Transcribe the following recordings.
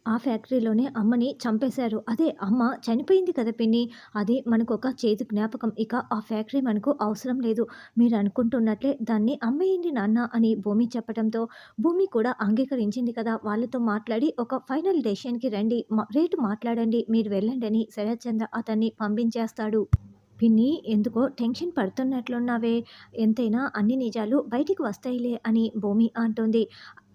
ఆ ఫ్యాక్టరీలోనే అమ్మని చంపేశారు. అదే అమ్మ చనిపోయింది కదా పిన్ని! అది మనకొక చేదు జ్ఞాపకం. ఇక ఆ ఫ్యాక్టరీ మనకు అవసరం లేదు. మీరనుకుంటున్నట్లే దాన్ని అమ్మేయండి నాన్న అని భూమి చెప్పటంతో, భూమి కూడా అంగీకరించింది కదా! వాళ్ళతో మాట్లాడి ఒక ఫైనల్ డెసిషన్‌కి రండి. రేటు మాట్లాడండి. మీరు వెళ్ళండని శరత్ చంద్ర అతన్ని పంపించేస్తాడు. పిన్ని ఎందుకో టెన్షన్ పడుతున్నట్లున్నావే. ఎంతైనా అన్ని నిజాలు బయటికి వస్తాయిలే అని భూమి అంటోంది.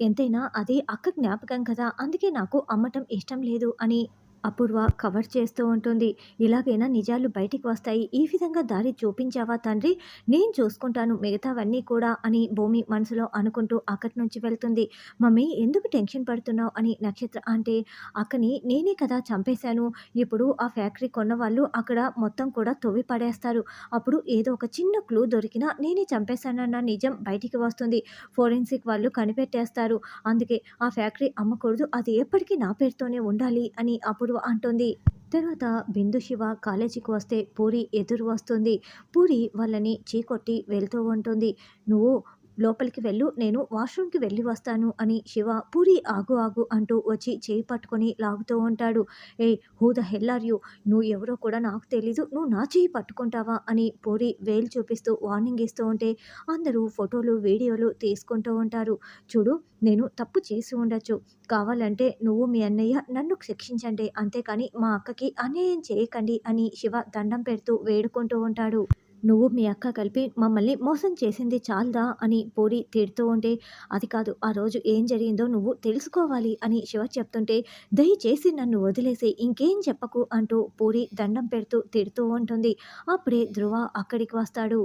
ఎంతైనా అది అక్క జ్ఞాపకం కదా! అందుకే నాకు అమ్మటం ఇష్టం లేదు అని అపూర్వ కవర్ చేస్తూ ఉంటుంది. ఇలాగైనా నిజాలు బయటికి వస్తాయి. ఈ విధంగా దారి చూపించావా తండ్రి? నేను చూసుకుంటాను మిగతావన్నీ కూడా అని భూమి మనసులో అనుకుంటూ అక్కడి నుంచి వెళ్తుంది. మమ్మీ ఎందుకు టెన్షన్ పడుతున్నావు అని నక్షత్ర అంటే, అక్కని నేనే కదా చంపేశాను. ఇప్పుడు ఆ ఫ్యాక్టరీ కొన్నవాళ్ళు అక్కడ మొత్తం కూడా తవ్వి పడేస్తారు. అప్పుడు ఏదో ఒక చిన్న క్లూ దొరికినా నేనే చంపేశానన్న నిజం బయటికి వస్తుంది. ఫోరెన్సిక్ వాళ్ళు కనిపెట్టేస్తారు. అందుకే ఆ ఫ్యాక్టరీ అమ్మకూడదు. అది ఎప్పటికీ నా పేరుతోనే ఉండాలి అని అపూర్వ అంటుంది. తర్వాత బిందు, శివ కాలేజీకి వస్తే పూరి ఎదురు వస్తుంది. పూరి వాళ్ళని చీకొట్టి వెళ్తూ ఉంటుంది. "నువ్వు లోపలికి వెళ్ళు. నేను వాష్‌రూమ్‌కి వెళ్ళి వస్తాను" అని శివ, "పూరి ఆగు ఆగు" అంటూ వచ్చి చేయి పట్టుకొని లాగుతూ ఉంటాడు. "ఏయ్! Who the hell are you? నువ్వు ఎవరో కూడా నాకు తెలీదు. నువ్వు నా చెయ్యి పట్టుకుంటావా?" అని పూరి వేలు చూపిస్తూ వార్నింగ్ ఇస్తూ ఉంటే అందరూ ఫోటోలు, వీడియోలు తీసుకుంటూ ఉంటారు. "చూడు, నేను తప్పు చేసి ఉండొచ్చు. కావాలంటే నువ్వు, మీ అన్నయ్య నన్ను శిక్షించండి. అంతేకాని మా అక్కకి అన్యాయం చేయకండి" అని శివ దండం పెడుతూ వేడుకుంటూ ఉంటాడు. "నువ్వు, మీ అక్క కలిపి మమ్మల్ని మోసం చేసింది చాలదా" అని పూరి తిడుతూ ఉంటే, "అది కాదు, ఆ రోజు ఏం జరిగిందో నువ్వు తెలుసుకోవాలి" అని శివ చెప్తుంటే, "దయచేసి నన్ను వదిలేసేయ్, ఇంకేం చెప్పకు" అంటూ పూరి దండం పెడుతూ తిడుతూ ఉంటుంది. అప్పుడే ధ్రువ అక్కడికి వస్తాడు.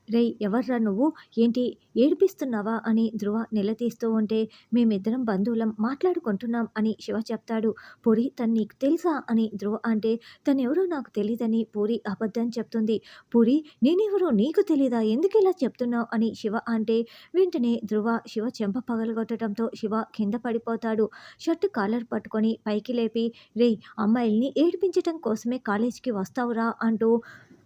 "రేయ్! ఎవర్రా నువ్వు? ఏంటి ఏడిపిస్తున్నావా?" అని ధ్రువ నిలదీస్తూ ఉంటే, "మేమిద్దరం బంధువులం, మాట్లాడుకుంటున్నాం" అని శివ చెప్తాడు. "పూరి తను నీకు తెలుసా?" అని ధ్రువ అంటే, "తనెవరో నాకు తెలీదని" పూరి అబద్ధం చెప్తుంది. "పూరి నేనెవరో నీకు తెలీదా? ఎందుకిలా చెప్తున్నావు?" అని శివ అంటే, వెంటనే ధ్రువ శివ చెంప పగలగొట్టడంతో శివ కింద పడిపోతాడు. షర్ట్ కాలర్ పట్టుకొని పైకి లేపి, "రేయ్! అమ్మాయిల్ని ఏడిపించటం కోసమే కాలేజీకి వస్తావురా" అంటూ,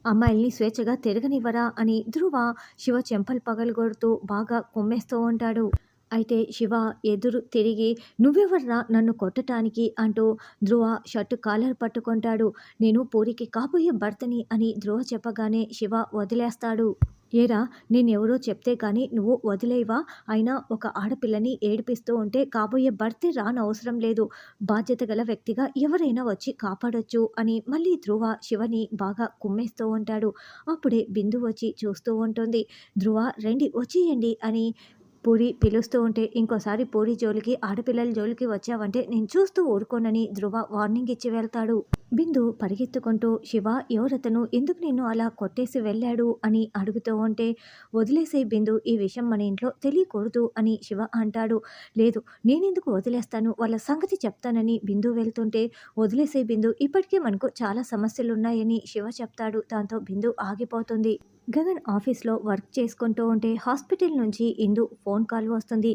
"అమ్మాయిల్ని స్వేచ్ఛగా తిరగనివ్వరా" అని ధ్రువ శివ చెంపలు పగలగొడుతూ బాగా కుమ్మేస్తూ ఉంటాడు. అయితే శివ ఎదురు తిరిగి, "నువ్వెవర్రా నన్ను కొట్టటానికి" అంటూ ధ్రువ షర్టు కాలర్ పట్టుకుంటాడు. "నేను పూరికి కాబోయే భర్తని" అని ధ్రువ చెప్పగానే శివ వదిలేస్తాడు. "ఏరా, నేనెవరో చెప్తే గాని నువ్వు వదిలేయవా? అయినా ఒక ఆడపిల్లని ఏడిపిస్తూ ఉంటే కాబోయే భర్తే రానవసరం లేదు. బాధ్యత గల వ్యక్తిగా ఎవరైనా వచ్చి కాపాడొచ్చు" అని మళ్ళీ ధ్రువ శివని బాగా కుమ్మేస్తూ ఉంటాడు. అప్పుడే బిందు వచ్చి చూస్తూ ఉంటుంది. "ధ్రువ రండి వచ్చేయండి" అని పూరి పిలుస్తూ ఉంటే, "ఇంకోసారి పూరి జోలికి, ఆడపిల్లల జోలికి వచ్చావంటే నేను చూస్తూ ఊరుకోనని" ధ్రువ వార్నింగ్ ఇచ్చి వెళ్తాడు. బిందు పరిగెత్తుకుంటూ, "శివ ఎవరతను? ఎందుకు నిన్ను అలా కొట్టేసి వెళ్ళాడు" అని అడుగుతూ ఉంటే, "వదిలేసేయ్ బిందు, ఈ విషయం మన ఇంట్లో తెలియకూడదు" అని శివ అంటాడు. "లేదు, నేనెందుకు వదిలేస్తాను, వాళ్ళ సంగతి చెప్తానని" బిందు వెళ్తుంటే, "వదిలేసేయ్ బిందు, ఇప్పటికే మనకు చాలా సమస్యలున్నాయని" శివ చెప్తాడు. దాంతో బిందు ఆగిపోతుంది. గగన్ ఆఫీస్లో వర్క్ చేసుకుంటూ ఉంటే హాస్పిటల్ నుంచి ఇందు ఫోన్ కాల్ వస్తుంది.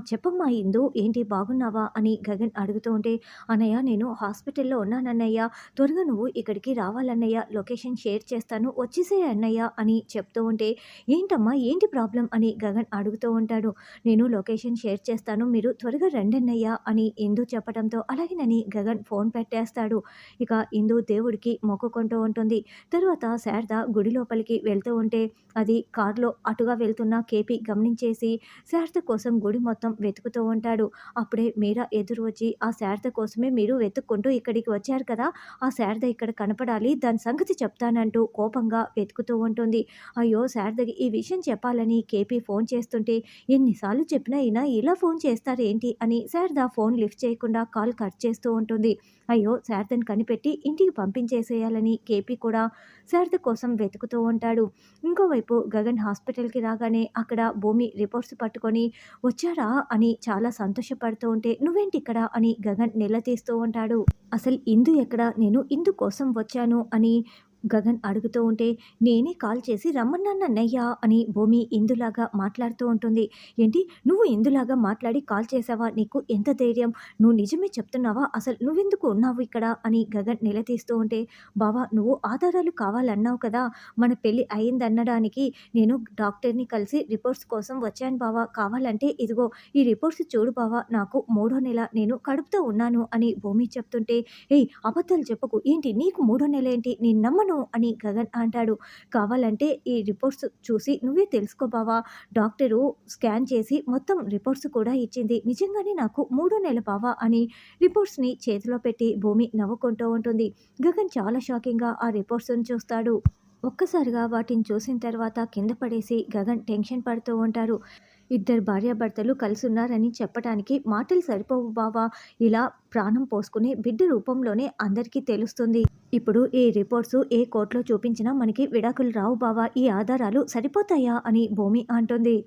చెప్పమ్మా ఇందు, ఏంటి బాగున్నావా అని గగన్ అడుగుతూ ఉంటే, "అన్నయ్య నేను హాస్పిటల్లో ఉన్నానన్నయ్య, త్వరగా నువ్వు ఇక్కడికి రావాలన్నయ్య, లొకేషన్ షేర్ చేస్తాను, వచ్చేసేయ్ అన్నయ్య" అని చెప్తూ ఉంటే, "ఏంటమ్మా ఏంటి ప్రాబ్లం" అని గగన్ అడుగుతూ ఉంటాడు. "నేను లొకేషన్ షేర్ చేస్తాను, మీరు త్వరగా రండన్నయ్య" అని ఇందు చెప్పడంతో అలాగేనని గగన్ ఫోన్ పెట్టేస్తాడు. ఇక ఇందు దేవుడికి మొక్కుకుంటూ ఉంటుంది. తర్వాత శారద గుడి లోపలికి వెళ్తూ ఉంటే, అది కారులో అటుగా వెళ్తున్న కేపీ గమనించేసి శారద కోసం గుడి మొత్తం వెతుకుతూ ఉంటాడు. అప్పుడే మీరా ఎదురు వచ్చి, "ఆ శారద కోసమే మీరు వెతుక్కుంటూ ఇక్కడికి వచ్చారు కదా! ఆ శారద ఇక్కడ కనపడాలి, దాని సంగతి చెప్తానంటూ కోపంగా వెతుకుతూ ఉంటుంది. అయ్యో! శారదకి ఈ విషయం చెప్పాలని కేపీ ఫోన్ చేస్తుంటే, ఎన్నిసార్లు చెప్పినా ఈయన ఇలా ఫోన్ చేస్తారేంటి అని శారద ఫోన్ లిఫ్ట్ చేయకుండా కాల్ కట్ చేస్తూ ఉంటుంది. అయ్యో! శారదను కనిపెట్టి ఇంటికి పంపించేసేయాలని కేపీ కూడా శారద కోసం వెతుకుతూ ఉంటాడు. ఇంకోవైపు గగన్ హాస్పిటల్‌కి రాగానే అక్కడ భూమి రిపోర్ట్స్ పట్టుకొని, "వచ్చారా?" అని చాలా సంతోషపడుతూ ఉంటే, "నువ్వేంటిక్కడ?" అని గగన్ నిలదీస్తూ ఉంటాడు. "అసలు ఇందు ఎక్కడ? నేను ఇందు కోసం వచ్చాను" అని గగన్ అడుగుతూ ఉంటే, నేనే కాల్ చేసి రమ్మన్నానన్నయ్య అని భూమి ఇందులాగా మాట్లాడుతూ ఉంటుంది. ఏంటి నువ్వు ఇందులాగా మాట్లాడి కాల్ చేసావా? నీకు ఎంత ధైర్యం? నువ్వు నిజమే చెప్తున్నావా? అసలు నువ్వెందుకు ఉన్నావు ఇక్కడ? అని గగన్ నిలదీస్తూ ఉంటే, బావ నువ్వు ఆధారాలు కావాలన్నావు కదా! మన పెళ్లి అయిందనడానికి నేను డాక్టర్‌ని కలిసి రిపోర్ట్స్ కోసం వచ్చాను బావ. కావాలంటే ఇదిగో ఈ రిపోర్ట్స్ చూడు బావ. నాకు మూడో నెల నేను కడుపుతో ఉన్నాను అని భూమి చెప్తుంటే, ఏయ్! అబద్ధాలు చెప్పకు. ఏంటి నీకు మూడో నెలేంటి? నేను నమ్మను అని గగన్ అంటాడు. కావాలంటే ఈ రిపోర్ట్స్ చూసి నువ్వే తెలుసుకో బావ. డాక్టరు స్కాన్ చేసి మొత్తం రిపోర్ట్స్ కూడా ఇచ్చింది. నిజంగానే నాకు మూడో నెల బావ అని రిపోర్ట్స్‌ని చేతిలో పెట్టి భూమి నవ్వుకుంటూ ఉంటుంది. గగన్ చాలా షాకింగ్‌గా ఆ రిపోర్ట్స్‌ని చూస్తాడు. ఒక్కసారిగా వాటిని చూసిన తర్వాత కింద పడేసి గగన్ టెన్షన్ పడుతూ ఉంటారు. ఇద్దరు భార్యాభర్తలు కలిసున్నారని చెప్పటానికి మాటలు సరిపోవు బావా! ఇలా ప్రాణం పోసుకునే బిడ్డ రూపంలోనే అందరికీ తెలుస్తుంది. ఇప్పుడు ఈ రిపోర్ట్స్ ఏ కోర్ట్‌లో చూపించినా మనకి విడాకులు రావు బావా! ఈ ఆధారాలు సరిపోతాయా? అని భూమి అంటుంది.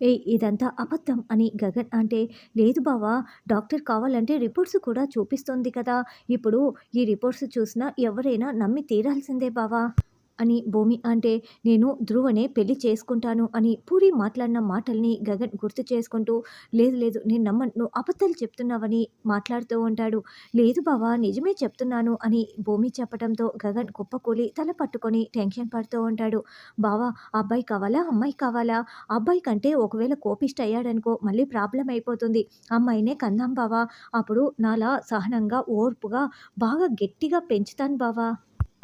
ఏయ్! ఇదంతా అబద్ధం అని గగన్ అంటే, లేదు బావ డాక్టర్ కావాలంటే రిపోర్ట్స్ కూడా చూపిస్తోంది కదా! ఇప్పుడు ఈ రిపోర్ట్స్ చూసినా ఎవరైనా నమ్మి తీరాల్సిందే బావ అని భూమి అంటే, నేను ధ్రువనే పెళ్లి చేసుకుంటాను అని పూరి మాట్లాడిన మాటల్ని గగన్ గుర్తు చేసుకుంటూ, లేదు లేదు నేను నమ్మను నువ్వు అబద్ధాలు చెప్తున్నావని మాట్లాడుతూ ఉంటాడు. లేదు బావ నిజమే చెప్తున్నాను అని భూమి చెప్పడంతో గగన్ కుప్పకూలి తల పట్టుకొని టెన్షన్ పడుతూ ఉంటాడు. బావ అబ్బాయి కావాలా? అమ్మాయి కావాలా? అబ్బాయి కంటే ఒకవేళ కోపిష్ట అయ్యాడనుకో మళ్ళీ ప్రాబ్లమ్ అయిపోతుంది. అమ్మాయినే కందాం బావ. అప్పుడు నాలా సహనంగా, ఓర్పుగా, బాగా గట్టిగా పెంచుతాను బావ.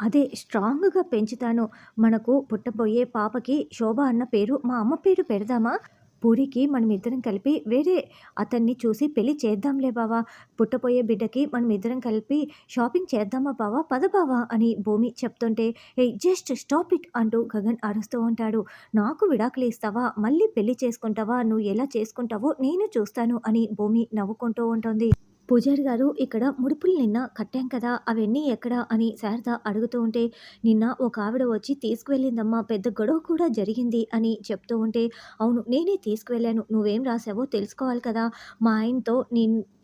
అదే స్ట్రాంగ్‌గా పెంచుతాను. మనకు పుట్టబోయే పాపకి శోభ అన్న పేరు మా అమ్మ పేరు పెడదామా? పూరికి మనమిద్దరం కలిపి వేరే అతన్ని చూసి పెళ్లి చేద్దాంలే బావ. పుట్టబోయే బిడ్డకి మనమిద్దరం కలిపి షాపింగ్ చేద్దామా బావ? పద బావ అని భూమి చెప్తుంటే, ఏయ్! జస్ట్ స్టాప్ ఇట్ అంటూ గగన్ అరుస్తూ ఉంటాడు. నాకు విడాకులు ఇస్తావా? మళ్ళీ పెళ్లి చేసుకుంటావా? నువ్వు ఎలా చేసుకుంటావో నేను చూస్తాను అని భూమి నవ్వుకుంటూ ఉంటుంది. పూజారి గారు ఇక్కడ ముడుపులు నిన్న కట్టాం కదా! అవన్నీ ఎక్కడ? అని శారద అడుగుతూ ఉంటే, నిన్న ఒక ఆవిడ వచ్చి తీసుకువెళ్ళిందమ్మా. పెద్ద గొడవ కూడా జరిగింది అని చెప్తూ ఉంటే, అవును నేనే తీసుకువెళ్ళాను. నువ్వేం రాసావో తెలుసుకోవాలి కదా! మా ఆయనతో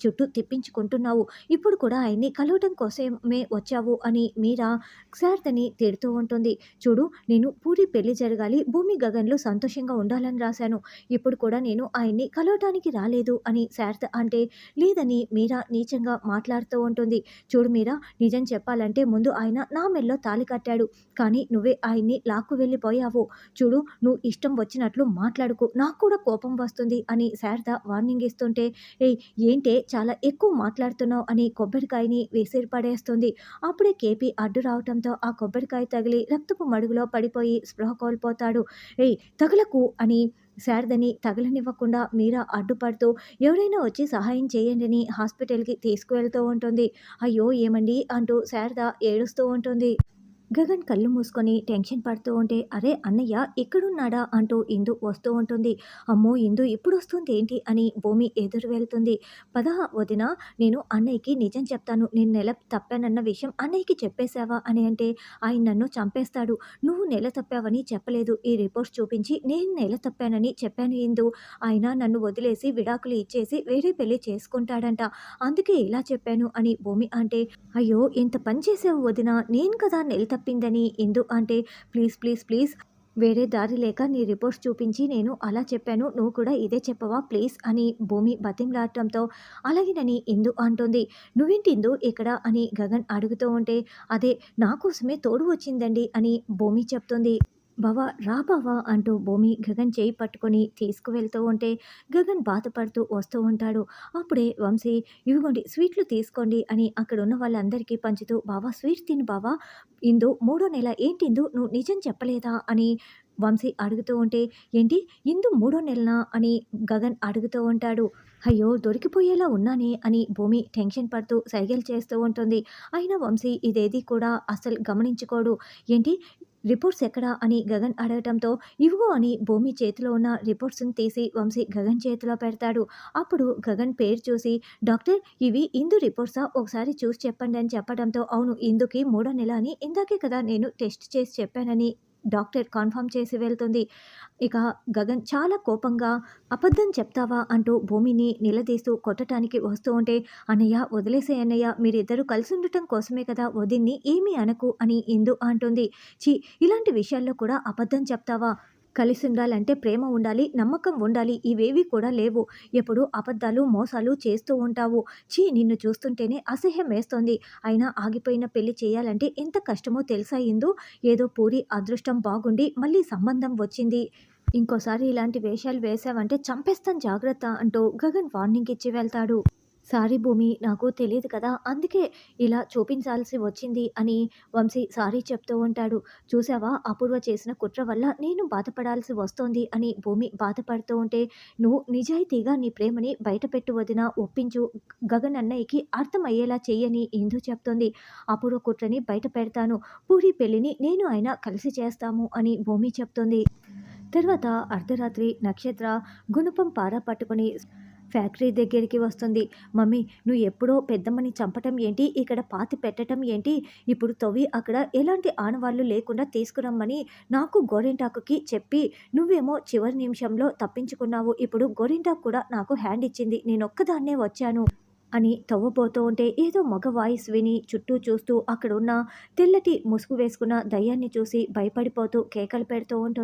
చుట్టూ తిప్పించుకుంటున్నావు. ఇప్పుడు కూడా ఆయన్ని కలవటం కోసమే వచ్చావు అని మీరా శారదని తిడుతూ ఉంటుంది. చూడు నేను పూరి పెళ్లి జరగాలి. భూమి గగన్‌లు సంతోషంగా ఉండాలని రాశాను. ఇప్పుడు కూడా నేను ఆయన్ని కలవటానికి రాలేదు అని శారద అంటే, లేదని మీరా నీచంగా మాట్లాడుతూ ఉంటుంది. చూడు మీరా నిజం చెప్పాలంటే ముందు ఆయన నా మెడలో తాళి కట్టాడు. కానీ నువ్వే ఆయన్ని లాక్కు వెళ్ళిపోయావు. చూడు నువ్వు ఇష్టం వచ్చినట్లు మాట్లాడకు. నాకు కూడా కోపం వస్తుంది అని శారద వార్నింగ్ ఇస్తుంటే, ఏయ్! ఏంటే చాలా ఎక్కువ మాట్లాడుతున్నావు అని కొబ్బరికాయని విసిరి పడేస్తుంది. అప్పుడే కేపీ అడ్డు రావటంతో ఆ కొబ్బరికాయ తగిలి రక్తపు మడుగులో పడిపోయి స్పృహ కోల్పోతాడు. ఏయ్! తగలకు అని శారదని తగలనివ్వకుండా మీరా అడ్డుపడుతూ ఎవరైనా వచ్చి సహాయం చేయండని హాస్పిటల్‌కి తీసుకువెళ్తూ ఉంటుంది. అయ్యో! ఏమండి అంటూ శారద ఏడుస్తూ ఉంటుంది. గగన్ కళ్ళు మూసుకొని టెన్షన్ పడుతూ ఉంటే, అరే అన్నయ్య ఇక్కడున్నాడా అంటూ ఇందు వస్తూ ఉంటుంది. అమ్మో ఇందు ఇప్పుడొస్తుంది ఏంటి అని భూమి ఎదురు వెళ్తుంది. పద వదిన నేను అన్నయ్యకి నిజం చెప్తాను. నేను నెల తప్పానన్న విషయం అన్నయ్యకి చెప్పేశావా అని అంటే, ఆయన నన్ను చంపేస్తాడు. నువ్వు నెల తప్పావని చెప్పలేదు. ఈ రిపోర్ట్స్ చూపించి నేను నెల తప్పానని చెప్పాను ఇందు. ఆయన నన్ను వదిలేసి విడాకులు ఇచ్చేసి వేరే పెళ్లి చేసుకుంటాడంట. అందుకే ఇలా చెప్పాను అని భూమి అంటే, అయ్యో! ఇంత పని చేసావు వదిన. నేను కదా నెల తప్పిందని ఇందు అంటే, ప్లీజ్ ప్లీజ్ ప్లీజ్ వేరే దారి లేక నీ రిపోర్ట్స్ చూపించి నేను అలా చెప్పాను. నువ్వు కూడా ఇదే చెప్పవా ప్లీజ్ అని భూమి బతిమలాడటంతో అలాగేనని ఇందు అంటుంది. నువ్వేంటి ఇందు ఇక్కడ అని గగన్ అడుగుతూ ఉంటే, అదే నా కోసమే తోడు వచ్చిందండి అని భూమి చెప్తుంది. బావ రా బావ అంటూ భూమి గగన్ చేయి పట్టుకొని తీసుకువెళ్తూ ఉంటే గగన్ బాధపడుతూ వస్తూ ఉంటాడు. అప్పుడే వంశీ ఇవిగోండి స్వీట్లు తీసుకోండి అని అక్కడ ఉన్న వాళ్ళందరికీ పంచుతూ, బావా స్వీట్ తిను బావా, ఇందు మూడో నెల ఏంటి ఇందు నువ్వు నిజం చెప్పలేదా అని వంశీ అడుగుతూ ఉంటే, ఏంటి ఇందు మూడో నెలనా అని గగన్ అడుగుతూ ఉంటాడు. అయ్యో దొరికిపోయేలా ఉన్నానే అని భూమి టెన్షన్ పడుతూ సైగలు చేస్తూ ఉంటుంది. అయినా వంశీ ఇదేది కూడా అస్సలు గమనించుకోడు. ఏంటి రిపోర్ట్స్ ఎక్కడా అని గగన్ అడగటంతో, ఇవిగో అని భూమి చేతిలో ఉన్న రిపోర్ట్స్‌ని తీసి వంశీ గగన్ చేతిలో పెడతాడు. అప్పుడు గగన్ పేరు చూసి, డాక్టర్ ఇవి ఇందు రిపోర్ట్సా? ఒకసారి చూసి చెప్పండి అని చెప్పడంతో, అవును ఇందుకి మూడో నెల అని ఇందాకే కదా నేను టెస్ట్ చేసి చెప్పానని డాక్టర్ కన్ఫర్మ్ చేసి వెళ్తుంది. ఇక గగన్ చాలా కోపంగా అబద్ధం చెప్తావా అంటూ భూమిని నిలదీస్తూ కొట్టడానికి వస్తూ ఉంటే, అన్నయ్య వదిలేసేయ్ అన్నయ్య, మీరిద్దరూ కలిసి ఉండటం కోసమే కదా వదిన్ని ఏమీ అనకు అని ఇందు అంటుంది. ఛీ, ఇలాంటి విషయాల్లో కూడా అబద్ధం చెప్తావా? కలిసి ఉండాలంటే ప్రేమ ఉండాలి, నమ్మకం ఉండాలి. ఇవేవి కూడా లేవు. ఎప్పుడు అబద్ధాలు, మోసాలు చేస్తూ ఉంటావు. ఛీ, నిన్ను చూస్తుంటేనే అసహ్యం వేస్తోంది. అయినా ఆగిపోయిన పెళ్లి చేయాలంటే ఎంత కష్టమో తెలుసా ఇందు? ఏదో పూరి అదృష్టం బాగుండి మళ్ళీ సంబంధం వచ్చింది. ఇంకోసారి ఇలాంటి వేషాలు వేశావంటే చంపేస్తాను జాగ్రత్త అంటూ గగన్ వార్నింగ్ ఇచ్చి వెళ్తాడు. సారీ భూమి, నాకు తెలీదు కదా, అందుకే ఇలా చూపించాల్సి వచ్చింది అని వంశీ సారీ చెప్తూ ఉంటాడు. చూసావా, అపూర్వ చేసిన కుట్ర వల్ల నేను బాధపడాల్సి వస్తోంది అని భూమి బాధపడుతూ ఉంటే, నువ్వు నిజాయితీగా నీ ప్రేమని బయటపెట్టు వదినా, ఒప్పించు, గగన్ అన్నయ్యకి అర్థమయ్యేలా చెయ్యని ఇందు చెప్తుంది. అపూర్వ కుట్రని బయట పెడతాను, పూరి పెళ్లిని నేను ఆయన కలిసి చేస్తాము అని భూమి చెప్తుంది. తర్వాత అర్ధరాత్రి నక్షత్ర గుణపం పార పట్టుకుని ఫ్యాక్టరీ దగ్గరికి వస్తుంది. మమ్మీ, నువ్వు ఎప్పుడో పెద్దమ్మని చంపటం ఏంటి, ఇక్కడ పాతి పెట్టడం ఏంటి, ఇప్పుడు తవ్వి అక్కడ ఎలాంటి ఆనవాళ్ళు లేకుండా తీసుకురమ్మని నాకు గోరింటాకుకి చెప్పి నువ్వేమో చివరి నిమిషంలో తప్పించుకున్నావు. ఇప్పుడు గోరింటాకు కూడా నాకు హ్యాండ్ ఇచ్చింది, నేనొక్కదాన్నే వచ్చాను అని తవ్వబోతూ ఉంటే ఏదో మగ వాయిస్ విని చుట్టూ చూస్తూ అక్కడున్న తెల్లటి ముసుగు వేసుకున్న దయ్యాన్ని చూసి భయపడిపోతూ కేకలు పెడుతూ ఉంటుంది.